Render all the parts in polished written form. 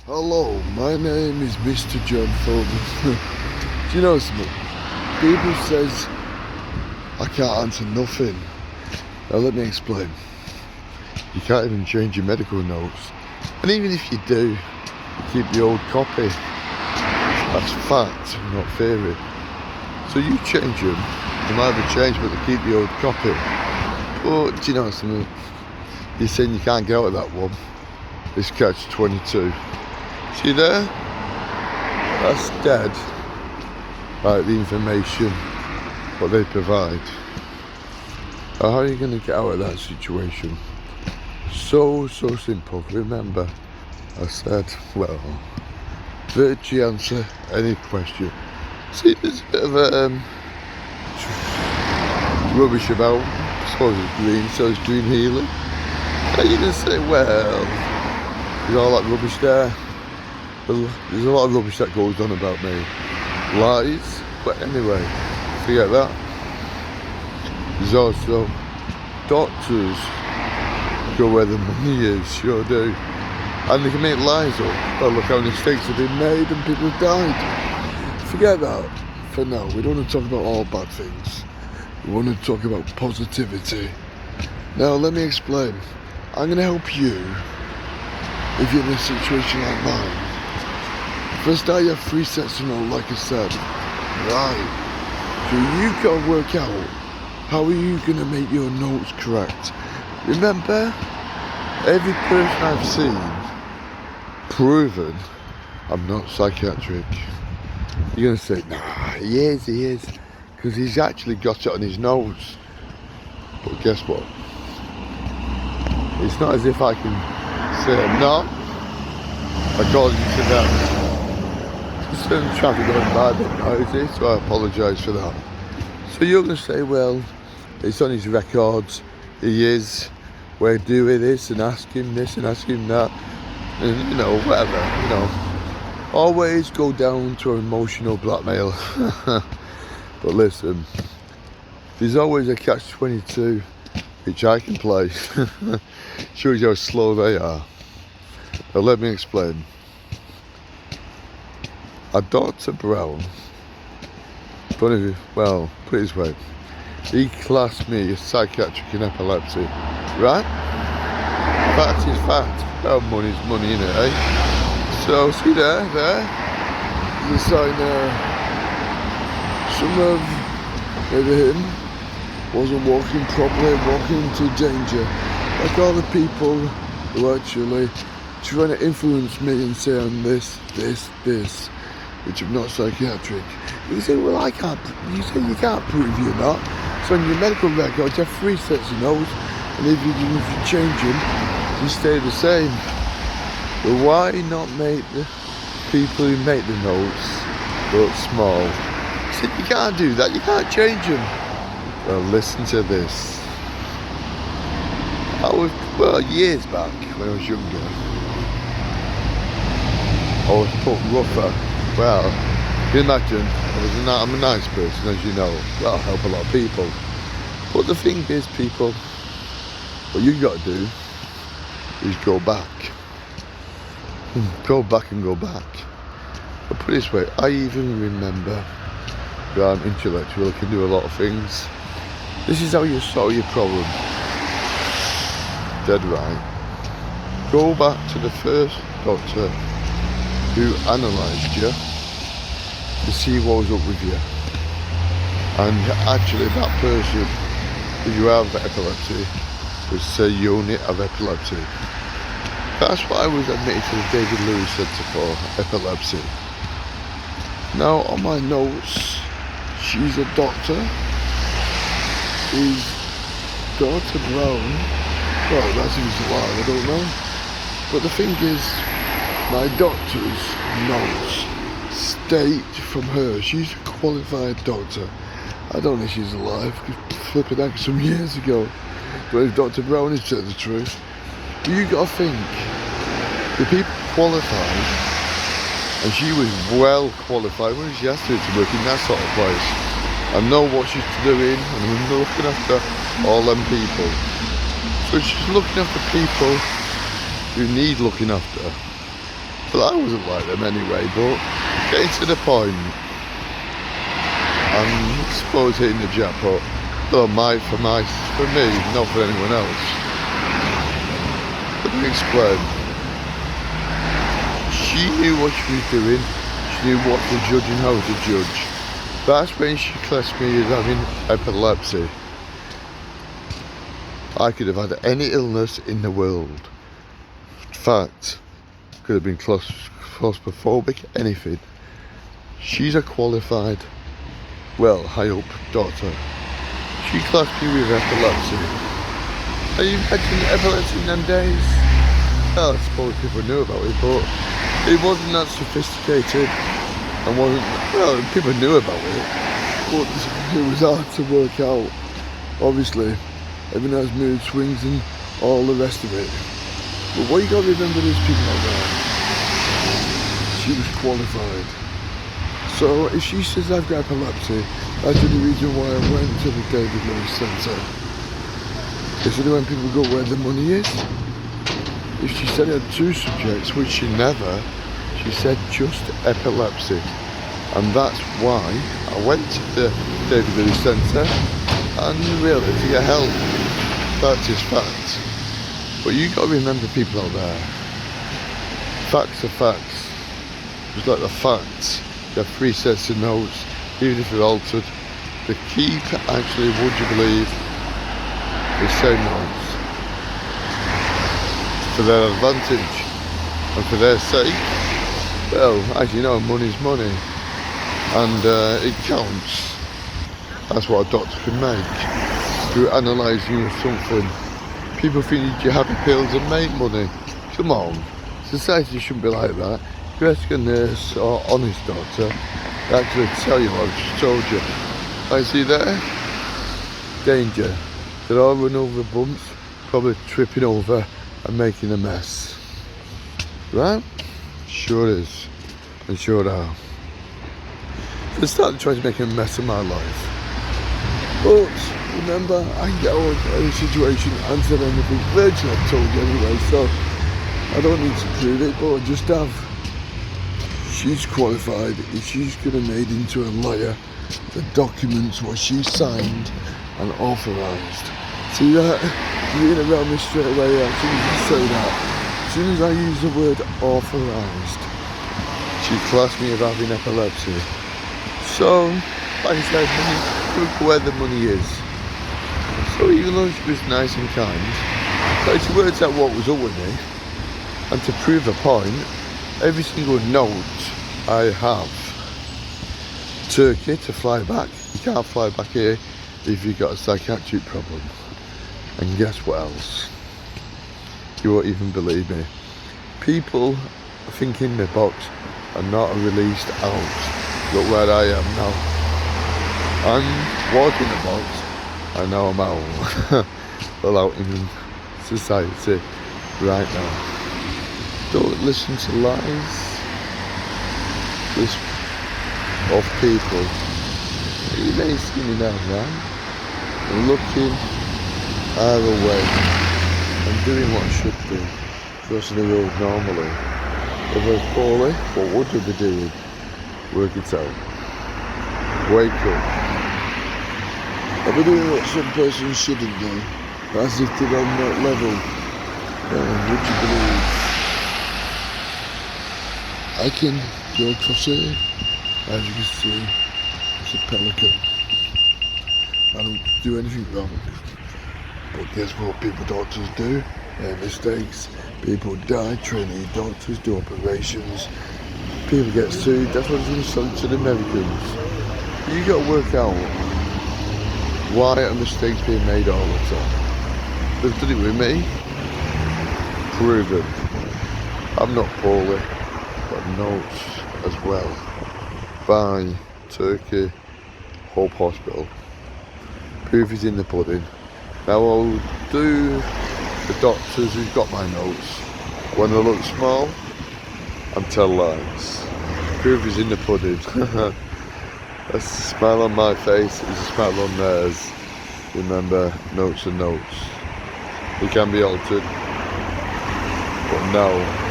Hello, my name is Mr. John Foden. Do you know something? People says I can't answer nothing. Now let me explain. You can't even change your medical notes. And even if you do, keep the old copy. That's fact, not theory. So you change them. They might have changed, but they keep the old copy. But do you know something? You're saying you can't get out of that one. It's catch-22. See there? That's dead. Like the information, what they provide. Now, how are you going to get out of that situation? So simple. Remember, I said, well, virtually answer any question. See, there's a bit of rubbish about. I suppose it's green, so it's green healing. And you're going to say, well, there's all that rubbish there. There's a lot of rubbish that goes on about me. Lies, but anyway, forget that. There's also doctors go where the money is, sure do. And they can make lies up. Well, look how mistakes have been made and people have died. Forget that for now. We don't want to talk about all bad things. We want to talk about positivity. Now, let me explain. I'm going to help you if you're in a situation like mine. First, I have 3 sets to know, like I said. Right. So you've got to work out how are you going to make your notes correct. Remember, every person I've seen proven I'm not psychiatric. You're going to say, nah, he is. Because he's actually got it on his nose. But guess what? It's not as if I can say I'm not, according to them. There's certain traffic going by a bit noisy, so I apologise for that. So you're going to say, well, it's on his records, he is, we're doing this and ask him this and ask him that, and whatever. Always go down to emotional blackmail. But listen, there's always a catch-22, which I can play. Shows you how slow they are. Now let me explain. A Dr. Brown, put it this way, he classed me as psychiatric in epilepsy, right? Fact is fact. Well, money's money, innit, eh? So, see there, there's a sign there. Some of maybe him wasn't walking properly, walking into danger. Like all the people who actually trying to influence me and say I'm this, which I'm not psychiatric. You say, well, I can't. You say you can't prove you're not. So on your medical records, you have 3 sets of notes, and if you change them, you stay the same. But why not make the people who make the notes look small? You said you can't do that. You can't change them. Well, listen to this. Years back when I was younger, I was put rougher. Well, you imagine, I'm a nice person, as you know. Well, I help a lot of people. But the thing is, people, what you got to do is go back. Go back and go back. But put it this way, I even remember that I'm intellectual, I can do a lot of things. This is how you solve your problem. Dead right. Go back to the first doctor who analysed you to see what was up with you. And actually that person who you have epilepsy was a unit of epilepsy. That's why I was admitted to the David Lewis Centre for Epilepsy. Now on my notes, she's a doctor. Is Dr. Brown? Well, that seems a lie, I don't know. But the thing is, my doctor's notes state from her, she's a qualified doctor. I don't think she's alive, because flipping heck, some years ago. But if Dr. Brown is telling the truth, you got to think, the people qualified, and she was well qualified when she asked her to work in that sort of place. I know what she's doing, and we're looking after all them people. So she's looking after people who need looking after. Well, I wasn't like them anyway, but getting to the point, and I suppose hitting the jackpot. Well, for me, not for anyone else. Let me explain. She knew what she was doing. She knew what to judge and how to judge. That's when she classed me as having epilepsy. I could have had any illness in the world. In fact, could have been claustrophobic, anything. She's a qualified, well, high up doctor. She classed me with epilepsy. Are you imagine epilepsy in them days? Well, I suppose people knew about it, but it wasn't that sophisticated and wasn't, well, people knew about it, but it was hard to work out. Obviously, everyone has mood swings and all the rest of it. But what you got to remember is people like that. She was qualified. So if she says I've got epilepsy, that's the reason why I went to the David Lewis Centre. It's when people go where the money is. If she said it had 2 subjects, which she never, she said just epilepsy. And that's why I went to the David Lewis Centre and really to get help. Fact is fact. But you got to remember people out there. Facts are facts. Just like the facts. You have 3 sets of notes, even if they're altered. The key to actually, would you believe, the same notes. For their advantage and for their sake. Well, as you know, money's money. And it counts. That's what a doctor can make. Through analysing of something. People think you have pills and make money. Come on. Society shouldn't be like that. If you ask a nurse or honest doctor, they actually tell you what I've just told you. I see there, danger. They're all run over bumps, probably tripping over and making a mess. Right? Sure is. And sure are. They started trying to make a mess of my life. But remember, I can get out of any situation, answer anything. Virtually I've told you anyway, so I don't need to prove it, but I just have. She's qualified. If she's going to made into a liar, the documents what she signed and authorised. See that? You're in around me straight away as soon as you say that. As soon as I use the word authorised, she classed me as having epilepsy. So, like I said, look where the money is. So even though she was nice and kind, like she worked out what was up with me, and to prove a point, every single note I have. Turkey to fly back. You can't fly back here if you've got a psychiatric problem. And guess what else? You won't even believe me. People think in the box are not released out. Look where I am now. I'm walking the box. I know I'm out. Well, out in society right now. Don't listen to lies of people. You may see me now, right? I'm looking either way. I'm doing what I should do. Crossing the road normally. If I was poorly, what would I be doing? Work it out. Wake up. I'll be doing what some person shouldn't do. As if they're on that level. Would you believe? I can go across here, as you can see, it's a pelican. I don't do anything wrong, but guess what people doctors do? They're mistakes. People die, trainee doctors do operations, people get sued, that's what's been sent to the Americans. You got to work out why are mistakes being made all the time. They've done it with me, proven. I'm not poorly. Notes as well by Turkey Hope Hospital. Proof is in the pudding. Now I'll do the doctors who've got my notes when they look small and tell lies. Proof is in the pudding. That's a smile on my face, it's a smile on theirs. Remember, notes are notes. They can be altered, but no.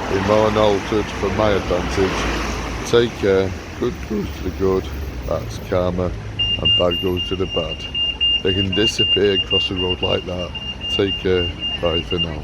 being more than altered for my advantage. Take care. Good goes to the good, that's karma, and bad goes to the bad. They can disappear across the road like that. Take care. Bye for now.